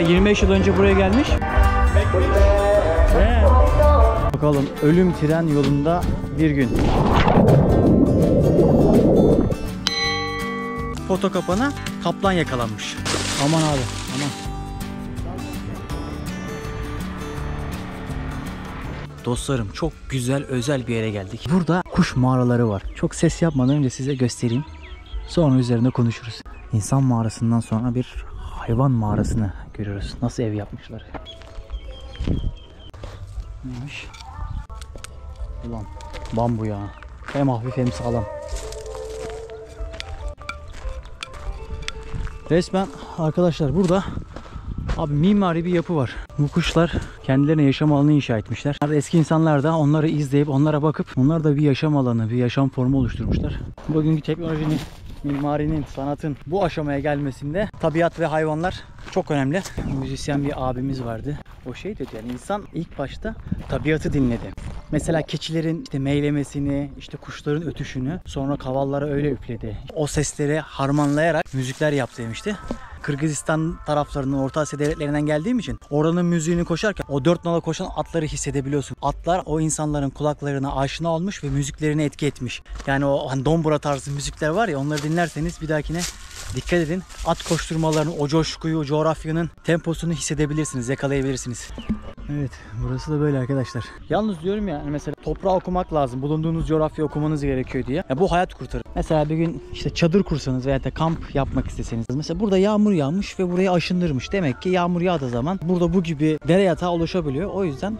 25 yıl önce buraya gelmiş. Bakalım, ölüm tren yolunda bir gün. Foto kapana kaplan yakalanmış. Aman abi, aman. Dostlarım, çok güzel, özel bir yere geldik. Burada kuş mağaraları var. Çok ses yapmadan önce size göstereyim. Sonra üzerinde konuşuruz. İnsan mağarasından sonra bir hayvan mağarasını görüyoruz. Nasıl ev yapmışlar. Neymiş? Ulan bambu ya. Hem hafif hem sağlam. Resmen arkadaşlar burada abi mimari bir yapı var. Bu kuşlar kendilerine yaşam alanı inşa etmişler. Eski insanlar da onları izleyip onlara bakıp onlar da bir yaşam alanı, bir yaşam formu oluşturmuşlar. Bugünkü teknolojinin, mimarinin, sanatın bu aşamaya gelmesinde tabiat ve hayvanlar çok önemli. Müzisyen bir abimiz vardı. O şey dedi, yani insan ilk başta tabiatı dinledi. Mesela keçilerin işte meylemesini, işte kuşların ötüşünü, sonra kavallara öyle üfledi. O sesleri harmanlayarak müzikler yaptı demişti. Kırgızistan taraflarının, Orta Asya devletlerinden geldiğim için oranın müziğini koşarken o dört nala koşan atları hissedebiliyorsun. Atlar o insanların kulaklarına aşina olmuş ve müziklerine etki etmiş. Yani o hani dombura tarzı müzikler var ya, onları dinlerseniz bir dahakine dikkat edin. At koşturmalarının, o coşkuyu, coğrafyanın temposunu hissedebilirsiniz, yakalayabilirsiniz. Evet, burası da böyle arkadaşlar. Yalnız diyorum ya, mesela toprağı okumak lazım. Bulunduğunuz coğrafya okumanız gerekiyor diye. Ya bu hayat kurtarır. Mesela bir gün işte çadır kursanız veya da kamp yapmak isteseniz. Mesela burada yağmur yağmış ve burayı aşındırmış. Demek ki yağmur yağdığı zaman burada bu gibi dere yatağı oluşabiliyor. O yüzden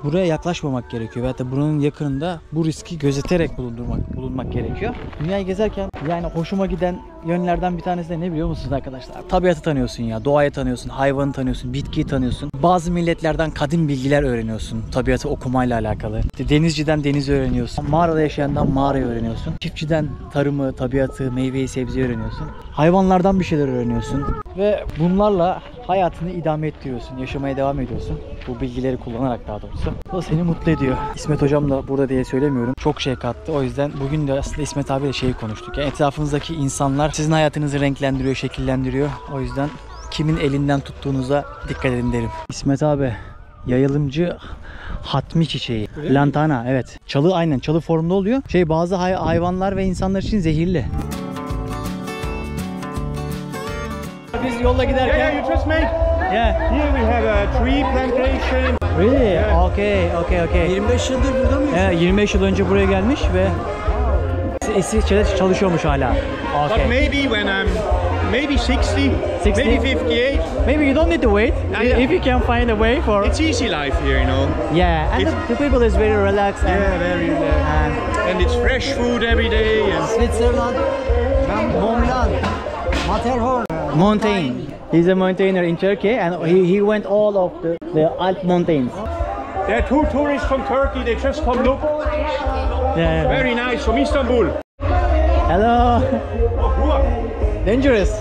buraya yaklaşmamak gerekiyor. Veyahut da buranın yakınında bu riski gözeterek bulunmak gerekiyor. Dünyayı gezerken yani hoşuma giden yönlerden bir tanesi de ne biliyor musunuz arkadaşlar? Tabiatı tanıyorsun ya, doğayı tanıyorsun, hayvanı tanıyorsun, bitkiyi tanıyorsun. Bazı milletlerden kadim bilgiler öğreniyorsun. Tabiatı okumayla alakalı. İşte denizciden denizi öğreniyorsun. Mağarada yaşayandan mağarayı öğreniyorsun. Çiftçiden tarımı, tabiatı, meyveyi, sebzeyi öğreniyorsun. Hayvanlardan bir şeyler öğreniyorsun. Ve bunlarla hayatını idame ettiriyorsun. Yaşamaya devam ediyorsun. Bu bilgileri kullanarak daha doğrusu. O seni mutlu ediyor. İsmet hocam da burada diye söylemiyorum. Çok şey kattı. O yüzden bugün de aslında İsmet abiyle şeyi konuştuk. Yani etrafınızdaki insanlar sizin hayatınızı renklendiriyor, şekillendiriyor. O yüzden kimin elinden tuttuğunuza dikkat edin derim. İsmet abi, yayılımcı hatmi çiçeği. Lantana, evet. Çalı, aynen çalı formunda oluyor. Bazı hayvanlar ve insanlar için zehirli. Biz yolda giderken... Yeah, you trust me? Yeah. Here we have a tree plantation. Really? Yeah. Okay. 25 yıldır burada mıyız? 25 yıl önce buraya gelmiş ve İsviçre'de çalışıyormuş hala. But Okay. maybe when I'm maybe 60, 60? maybe 58. Maybe you don't need to wait. Yeah. If you can find a way for... It's easy life here, you know. Yeah, and the people is very relaxed. And, Yeah, very relaxed. And it's fresh food every day. And Switzerland, Mont Blanc, Matterhorn. Mountain. He's a mountaineer in Turkey, and he went all of the Alp mountains. there are two tourists from Turkey. They just come look. Yeah. Very nice from Istanbul. Hello. Dangerous.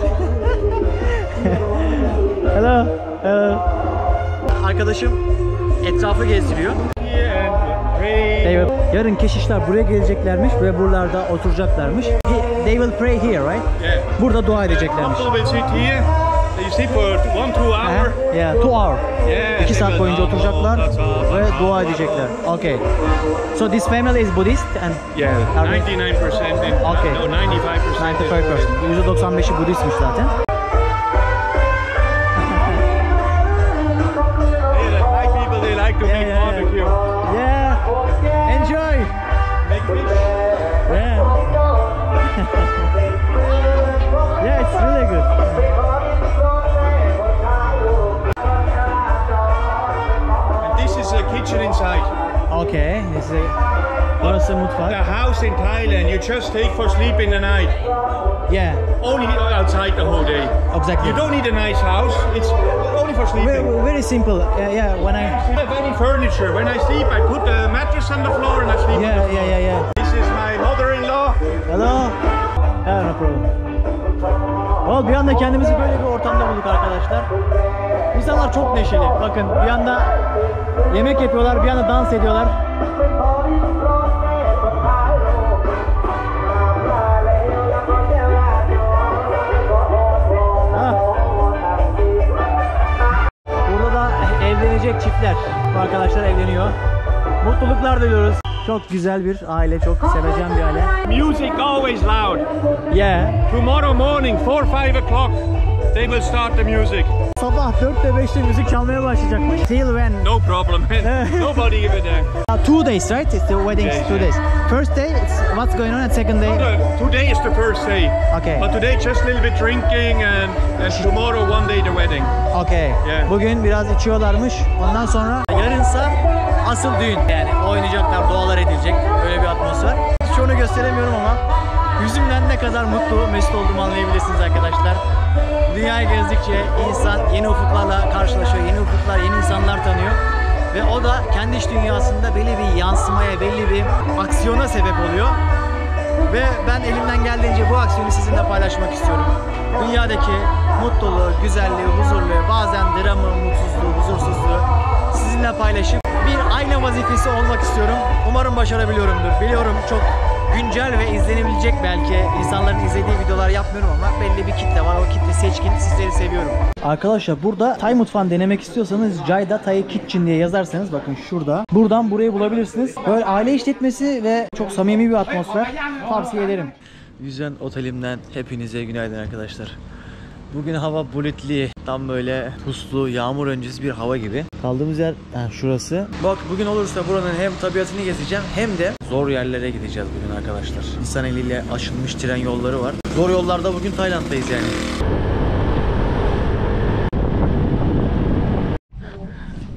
Hello. Arkadaşım etrafı gezdiriyor. Here and pray. Yarın keşişler buraya geleceklermiş ve buralarda oturacaklarmış. They will pray here, right? Yeah. Burada dua edeceklermiş. Couple will sit here. They sit for 1-2 hours. Yeah, 2 hour. Yeah. 2 saat boyunca oturacaklar That's all. ve dua edecekler. Okay. So this family is Buddhist and Yeah. Are they- 99% and Okay. no 95%. 95%. %95'i Budistmiş zaten. Thai people, they like to make yeah. barbecue. Yeah. Enjoy. Make fish. Yeah. Yeah, it's really good. And this is a kitchen inside. Okay. Burası mutfak. The house in Thailand you just take for sleep in the night. Yeah. Only outside the whole day. Exactly. You don't need a nice house. It's only for sleeping. Very simple. Yeah. When I. I don't have any furniture. When I sleep, I put the mattress on the floor and I sleep on the floor. Yeah. This is my mother-in-law. Hello. Yeah, no problem. Well, bir anda kendimizi böyle bir ortamda bulduk arkadaşlar. İnsanlar çok neşeli. Bakın bir anda yemek yapıyorlar, bir anda dans ediyorlar. evlenecek çiftler. Bu arkadaşlar evleniyor. Mutluluklar diliyoruz. Çok güzel bir aile, çok sevecen bir aile. Music always loud. Yeah. Tomorrow morning, 4-5 o'clock, they will start the music. Sabah 4'te 5'te müzik çalmaya başlayacakmış. Till when? No problem, man. Nobody even there. 2 days, right? It's the wedding, Days, 2 days. First day, it's what's going on, and second day. Today is the first day. Okay. But today just a little bit drinking and tomorrow one day the wedding. Okay. Yeah. Bugün biraz içiyorlarmış. Ondan sonra yarınsa asıl düğün. Yani oynayacaklar, dualar edilecek. Böyle bir atmosfer. Hiç onu gösteremiyorum ama yüzümden ne kadar mutlu, mesut olduğumu anlayabilirsiniz arkadaşlar. Dünyayı gezdikçe insan yeni ufuklarla karşılaşıyor, yeni ufuklar, yeni insanlar tanıyor. Ve o da kendi iç dünyasında belli bir yansımaya, belli bir aksiyona sebep oluyor. Ve ben elimden geldiğince bu aksiyonu sizinle paylaşmak istiyorum. Dünyadaki mutluluğu, güzelliği, huzurluğu, bazen dramı, mutsuzluğu, huzursuzluğu sizinle paylaşıp bir ayna vazifesi olmak istiyorum. Umarım başarabiliyorumdur. Biliyorum çok güncel ve izlenebilecek belki insanların izlediği videolar yapmıyorum ama belli bir kitle var. O kitle seçkin. Sizleri seviyorum. Arkadaşlar burada Tay mutfağını denemek istiyorsanız Jayda Thai Kitchen diye yazarsanız bakın şurada. Buradan burayı bulabilirsiniz. Böyle aile işletmesi ve çok samimi bir atmosfer. Tavsiye ederim. Yüzen Otelim'den hepinize günaydın arkadaşlar. Bugün hava bulutlu, tam böyle puslu, yağmur öncesi bir hava gibi. Kaldığımız yer şurası. Bak bugün olursa buranın hem tabiatını gezeceğim hem de zor yerlere gideceğiz bugün arkadaşlar. İnsan eliyle aşılmış tren yolları var. Zor yollarda bugün Tayland'dayız yani.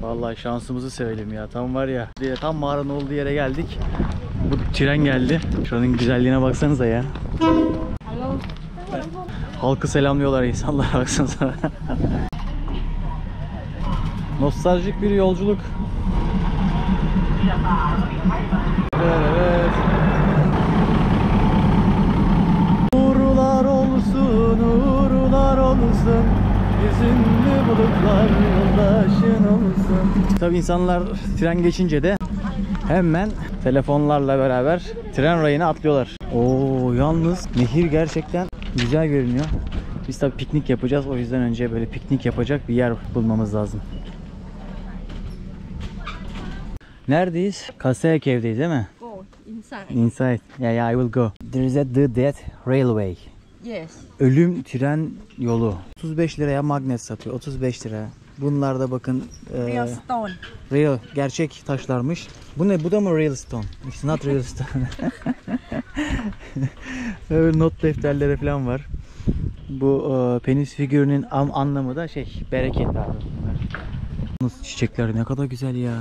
Vallahi şansımızı sevelim ya. Tam var ya, tam mağaranın olduğu yere geldik. Bu tren geldi. Şuranın güzelliğine baksanıza ya. Halkı selamlıyorlar insanlar, baksanıza. Nostaljik bir yolculuk. Evet. Uğurlar olsun, uğurlar olsun. Yüzünlü bulutlar yoldaşın olsun. Tabii insanlar tren geçince de hemen telefonlarla beraber tren rayına atlıyorlar. Oo, yalnız nehir gerçekten güzel görünüyor. Biz tabii piknik yapacağız. O yüzden önce böyle piknik yapacak bir yer bulmamız lazım. Neredeyiz? Kasaya Cave'deyiz değil mi? Go inside. Inside. Yeah, I will go. There is the Death Railway. Yes. Ölüm tren yolu. 35 liraya magnet satıyor. 35 lira. Bunlar da bakın Real stone. real, gerçek taşlarmış. Bu ne? Bu da mı real stone? It's not real stone. Not defterleri falan var. Bu penis figürünün anlamı da bereket abi. Nasıl çiçekler ne kadar güzel ya.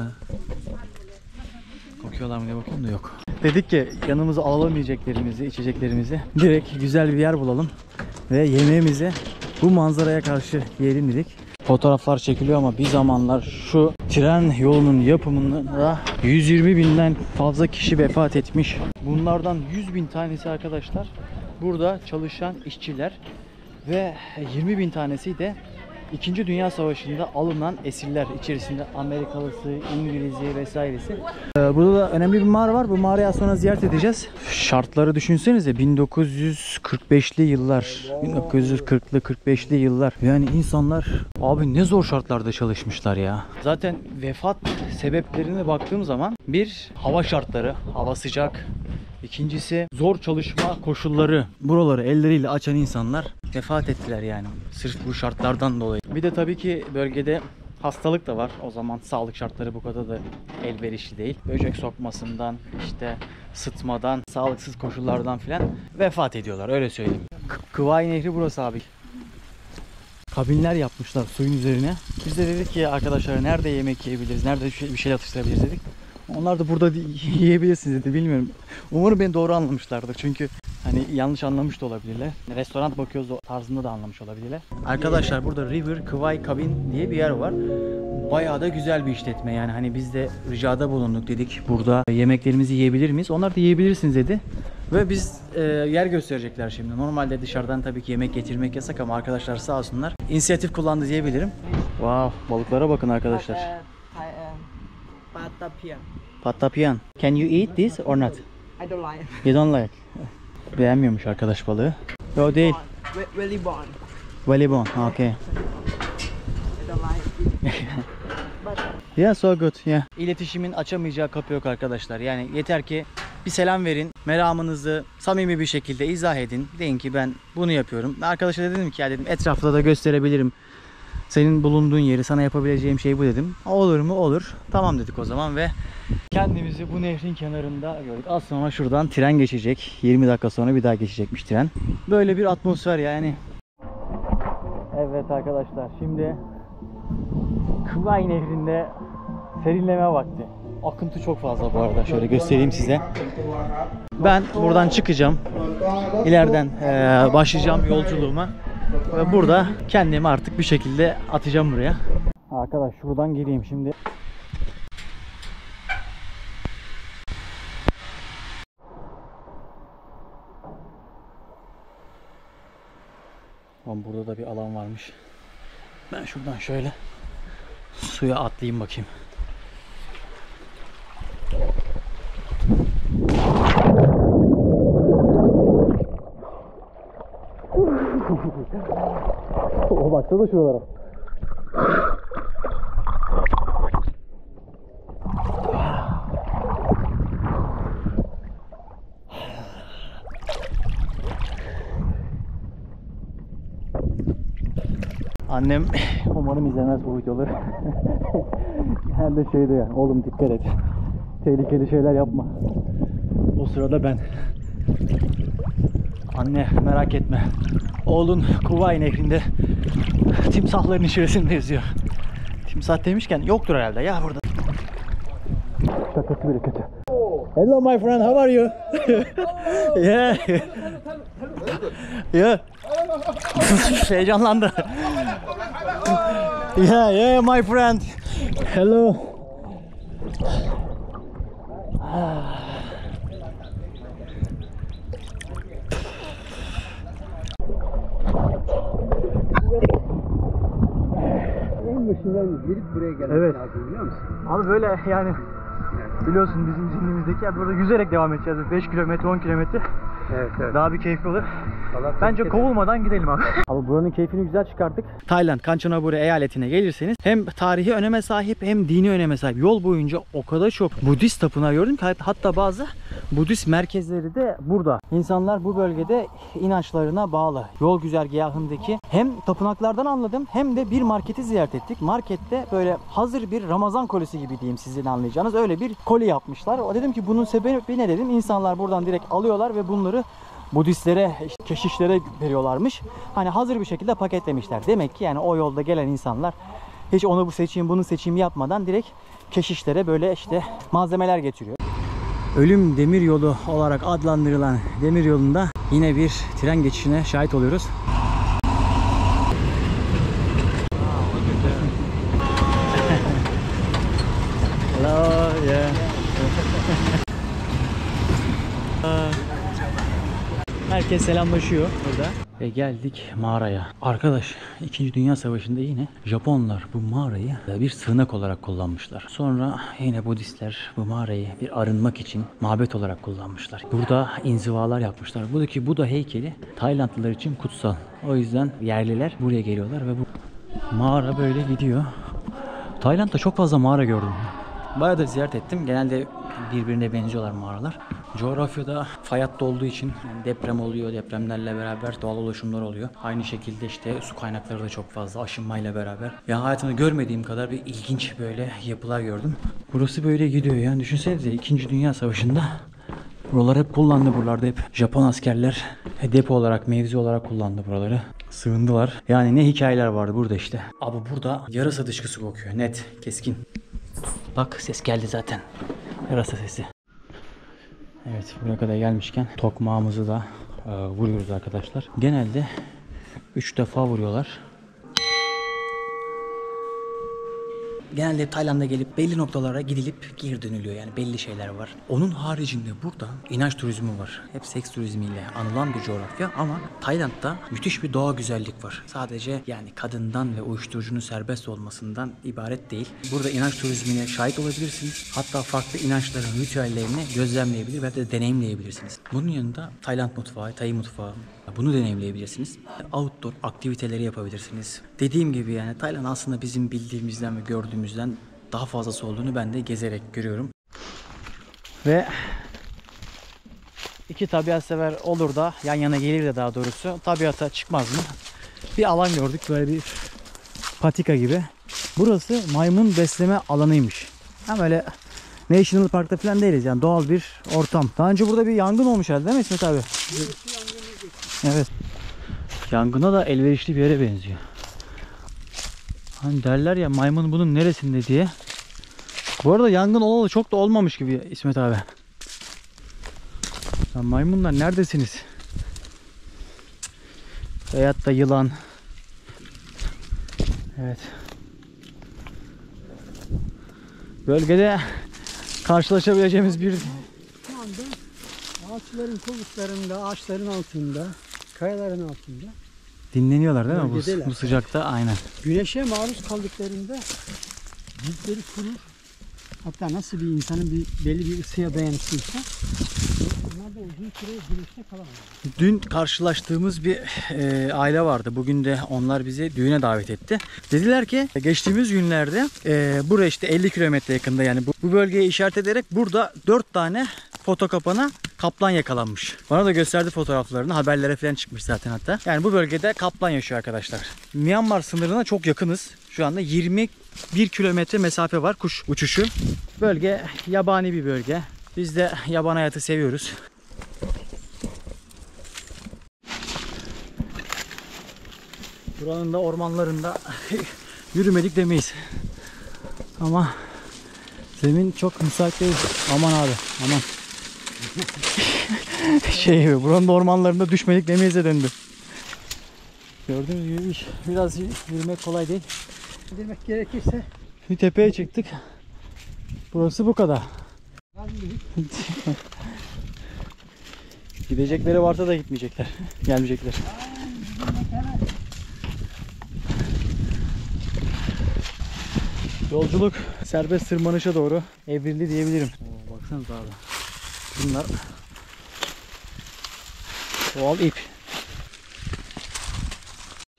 Bakıyorlar mı diye bakıyorum da yok. Dedik ki yanımıza alalım yiyeceklerimizi, içeceklerimizi. Direkt güzel bir yer bulalım ve yemeğimizi bu manzaraya karşı yiyelim dedik. Fotoğraflar çekiliyor ama bir zamanlar şu tren yolunun yapımında 120 binden fazla kişi vefat etmiş. Bunlardan 100 bin tanesi arkadaşlar burada çalışan işçiler ve 20 bin tanesi de 2. Dünya Savaşı'nda alınan esirler, içerisinde Amerikalısı, İngiliz'i vesairesi. Burada da önemli bir mağara var. Bu mağarayı az sonra ziyaret edeceğiz. Şartları düşünsenize, 1945'li yıllar, 1940'lı 45'li yıllar. Yani insanlar abi ne zor şartlarda çalışmışlar ya. Zaten vefat sebeplerine baktığım zaman bir, hava şartları, hava sıcak. İkincisi zor çalışma koşulları. Buraları elleriyle açan insanlar vefat ettiler yani. Sırf bu şartlardan dolayı. Bir de tabii ki bölgede hastalık da var. O zaman sağlık şartları bu kadar da elverişli değil. Böcek sokmasından, işte sıtmadan, sağlıksız koşullardan filan vefat ediyorlar. Öyle söyleyeyim. Kıvay Nehri burası abi. Kabinler yapmışlar suyun üzerine. Biz de dedik ki arkadaşlar nerede yemek yiyebiliriz, nerede bir şey atıştırabiliriz dedik. Onlar da burada yiyebilirsiniz dedi, bilmiyorum. Umarım beni doğru anlamışlardır çünkü hani yanlış anlamış da olabilirler. Restoran bakıyoruz o tarzında da anlamış olabilirler. Arkadaşlar burada River Kwai Cabin diye bir yer var. Bayağı da güzel bir işletme yani hani biz de ricada bulunduk, dedik burada yemeklerimizi yiyebilir miyiz? Onlar da yiyebilirsiniz dedi. Ve biz yer gösterecekler şimdi. Normalde dışarıdan tabii ki yemek getirmek yasak ama arkadaşlar sağ olsunlar İnisiyatif kullandı diyebilirim. Wow, balıklara bakın arkadaşlar. Patapian. Patapian. Can you eat this or not? I don't like. You don't like. Beğenmiyormuş arkadaş balığı. Yo değil. Really bon. Velibon. Okay. I don't like it. But Yeah, so good. Yeah. İletişimin açamayacağı kapı yok arkadaşlar. Yani yeter ki bir selam verin. Meramınızı samimi bir şekilde izah edin. Deyin ki ben bunu yapıyorum. Arkadaşa dedim ki ya dedim etrafta da gösterebilirim. Senin bulunduğun yeri, sana yapabileceğim şey bu dedim. Olur mu? Olur. Tamam dedik o zaman ve kendimizi bu nehrin kenarında gördük. Az sonra şuradan tren geçecek. 20 dakika sonra bir daha geçecekmiş tren. Böyle bir atmosfer yani. Evet arkadaşlar, şimdi Kıvay Nehri'nde serinleme vakti. Akıntı çok fazla bu arada. Şöyle göstereyim size. Ben buradan çıkacağım. İleriden başlayacağım yolculuğuma. Ve burada kendimi artık bir şekilde atacağım buraya. Arkadaş şuradan gireyim şimdi. Burada da bir alan varmış. Ben şuradan şöyle suya atlayayım bakayım. O baksana şuralara. Annem umarım izlemez bu videoları. Genelde şeydi yani, oğlum dikkat et. Tehlikeli şeyler yapma. O sırada ben. Anne merak etme. Oğlun Kuvay Nehri'nde timsahların içerisinde yüzüyor. Timsah demişken yoktur herhalde ya burada. Şakası bile kötü. Hello my friend, how are you? Yeah. Yeah. Heyecanlandı. Yeah, my friend. Hello. En başından gelip buraya gelmek Evet. lazım, biliyor musun? Abi böyle yani biliyorsun bizim zihnimizdeki ya burada yüzerek devam edeceğiz. 5 kilometre 10 kilometre. Evet, evet. Daha bir keyifli olur. Vallahi Bence tebrik kovulmadan gidelim abi. Abi buranın keyfini güzel çıkarttık. Tayland, Kanchanaburi eyaletine gelirseniz hem tarihi öneme sahip hem dini öneme sahip. Yol boyunca o kadar çok Budist tapınağı gördüm ki hatta bazı Budist merkezleri de burada. İnsanlar bu bölgede inançlarına bağlı. Yol güzergahındaki hem tapınaklardan anladım hem de bir marketi ziyaret ettik. Markette böyle hazır bir Ramazan kolisi gibi diyeyim sizin anlayacağınız. Öyle bir koli yapmışlar. Dedim ki bunun sebebi ne dedim. İnsanlar buradan direkt alıyorlar ve bunları Budistlere, işte keşişlere veriyorlarmış. Hani hazır bir şekilde paketlemişler. Demek ki yani o yolda gelen insanlar hiç onu bu seçeyim, bunu seçeyim yapmadan direkt keşişlere böyle işte malzemeler getiriyor. Ölüm Demiryolu olarak adlandırılan demiryolunda yine bir tren geçişine şahit oluyoruz. Hello, yeah. Herkes selamlaşıyor burada. Ve geldik mağaraya. Arkadaş 2. Dünya Savaşı'nda yine Japonlar bu mağarayı bir sığınak olarak kullanmışlar. Sonra yine Budistler bu mağarayı bir arınmak için mabet olarak kullanmışlar. Burada inzivalar yapmışlar. Buradaki Buda heykeli Taylandlılar için kutsal. O yüzden yerliler buraya geliyorlar ve bu mağara böyle gidiyor. Tayland'da çok fazla mağara gördüm. Bayağı da ziyaret ettim. Genelde birbirine benziyorlar mağaralar. Coğrafyada fay hattı olduğu için yani deprem oluyor, depremlerle beraber doğal oluşumlar oluyor. Aynı şekilde işte su kaynakları da çok fazla aşınmayla beraber. Yani hayatımda görmediğim kadar bir ilginç böyle yapılar gördüm. Burası böyle gidiyor yani düşünsenize 2. Dünya Savaşı'nda buralar hep kullandı, buralarda hep Japon askerler depo olarak, mevzi olarak kullandı buraları. Sığındılar. Yani ne hikayeler vardı burada işte. Abi burada yarasa dışkısı kokuyor net, keskin. Bak ses geldi zaten. Yarasa sesi. Evet buraya kadar gelmişken tokmağımızı da vuruyoruz arkadaşlar. Genelde 3 defa vuruyorlar. Genelde Tayland'a gelip belli noktalara gidilip geri dönülüyor. Yani belli şeyler var. Onun haricinde burada inanç turizmi var. Hep seks turizmiyle anılan bir coğrafya ama Tayland'da müthiş bir doğa güzellik var. Sadece yani kadından ve uyuşturucunun serbest olmasından ibaret değil. Burada inanç turizmine şahit olabilirsiniz. Hatta farklı inançların ritüellerini gözlemleyebilir ve de deneyimleyebilirsiniz. Bunun yanında Tayland mutfağı, Tay mutfağı, bunu deneyimleyebilirsiniz. Outdoor aktiviteleri yapabilirsiniz. Dediğim gibi yani Tayland aslında bizim bildiğimizden ve gördüğümüzden daha fazlası olduğunu ben de gezerek görüyorum. Ve iki tabiat sever olur da yan yana gelir de daha doğrusu tabiata çıkmaz mı? Bir alan gördük böyle bir patika gibi. Burası maymun besleme alanıymış. Hem öyle National Park'ta falan değiliz yani doğal bir ortam. Daha önce burada bir yangın olmuş herhalde değil mi İsmet abi? Evet. Yangına da elverişli bir yere benziyor. Hani derler ya maymun bunun neresinde diye. Bu arada yangın olalı çok da olmamış gibi İsmet abi. Ya maymunlar neredesiniz? Veyahut da yılan. Evet. Bölgede karşılaşabileceğimiz bir Şu anda ağaçların kovuklarında, ağaçların altında, kayaların altında dinleniyorlar değil mi Bölgedeler. bu sıcakta? Aynen. güneşe maruz kaldıklarında ciltleri kurur. Hatta nasıl bir insanın belli bir ısıya dayanıklıysa onlar da uzun süre güneşte kalamaz. Dün karşılaştığımız bir aile vardı. Bugün de onlar bizi düğüne davet etti. Dediler ki geçtiğimiz günlerde buraya işte 50 kilometre yakında yani bu bölgeyi işaret ederek burada 4 tane foto kapana kaplan yakalanmış. Bana da gösterdi fotoğraflarını. Haberlere falan çıkmış zaten hatta. Yani bu bölgede kaplan yaşıyor arkadaşlar. Myanmar sınırına çok yakınız. Şu anda 21 kilometre mesafe var kuş uçuşu. Bölge yabani bir bölge. Biz de yaban hayatı seviyoruz. Buranın da ormanlarında yürümedik demeyiz. Ama zemin çok müsait değil. Aman abi, aman. Buranın da ormanlarında düşmedik demeyiz de döndü. Gördüğünüz gibi biraz yürümek kolay değil. Demek gerekirse Bir tepeye çıktık. Burası bu kadar. Gidecekleri varsa da gitmeyecekler. Gelmeyecekler. Yolculuk serbest tırmanışa doğru evrildi diyebilirim. Oo, baksanıza abi. Bunlar doğal ip.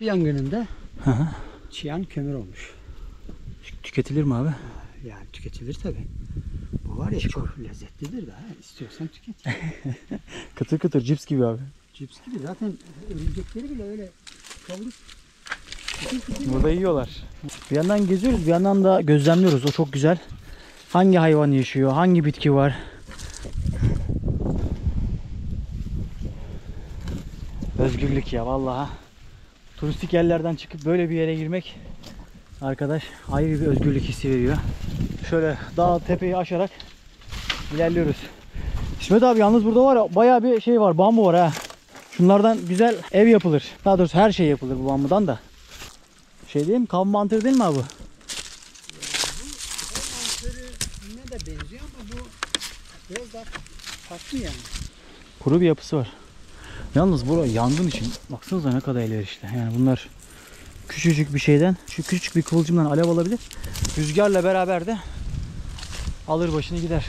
yangınında Hı hı. çiyan kömür olmuş. Tüketilir mi abi? Yani tüketilir tabi. Bu var ya çok lezzetlidir de istiyorsan tüket. Kıtır kıtır cips gibi abi. Cips gibi zaten örümcekleri bile öyle kavurup Burada yiyorlar. Bir yandan geziyoruz, bir yandan da gözlemliyoruz. O çok güzel. Hangi hayvan yaşıyor, hangi bitki var. Özgürlük ya vallahi. Turistik yerlerden çıkıp böyle bir yere girmek arkadaş ayrı bir özgürlük hissi veriyor. Şöyle dağ tepeyi aşarak ilerliyoruz. İsmet abi yalnız burada var ya bayağı bir şey var, bambu var ha. Şunlardan güzel ev yapılır. Daha doğrusu her şey yapılır bu bambudan da. Şey değil mi? Kav mantarı değil mi abi? ne de benziyor ama bu biraz daha farklı yani. Kuru bir yapısı var. Yalnız burası yangın için baksanıza ne kadar elverişli. Yani bunlar küçücük bir şeyden, şu küçücük bir kıvılcımdan alev alabilir. Rüzgarla beraber de alır başını gider.